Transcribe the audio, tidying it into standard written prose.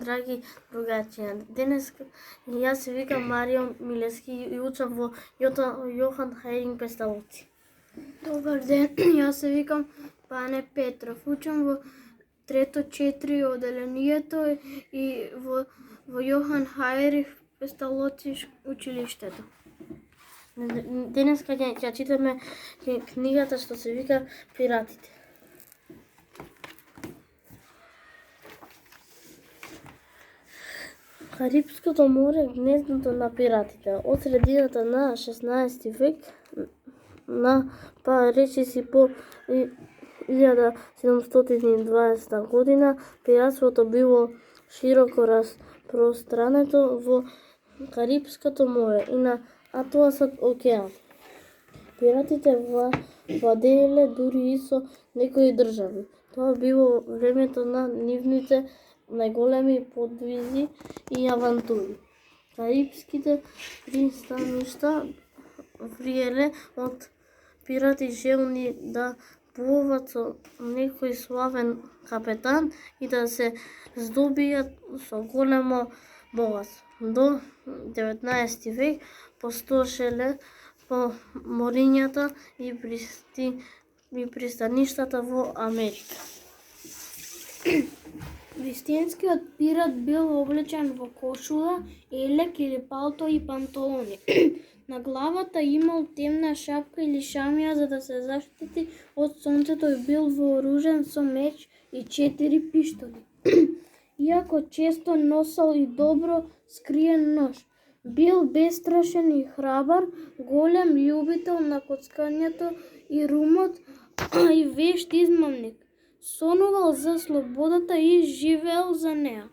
Драги другачија, денес јас се викам Марио Милески и учам во Јохан Хајринг Песталоци. Добар ден, јас се викам Пане Петров. Учам во трето 4 оделението и во Јохан Хајринг Песталоци училиштето. Денес ќе читаме книгата што се вика Пиратите. Карипското море гнездото на пиратите. Од средината на 16 век речиси по 1720 година пиратството било широко распространето во Карипското море и на Атласот океан. Пиратите владееле дури и со некои држави. Тоа било времето на нивните најголеми подвизи и авантури. Карипските пристаништа вриеле од пирати желни да плуват со некој славен капетан и да се здобијат со големо богатство. До 19 век пустошеле по морињата и пристаништата во Америка. Вистинскиот пират бил облечен во кошула, елек или палто и панталони. На главата имал темна шапка или шамија за да се заштити од сонцето и бил вооружен со меч и 4 пиштоли. Иако често носел и добро скриен нож, бил бестрашен и храбар, голем љубител на коцкањето и румот и вешт измамник. Сонувал за слободата и живеел за неа.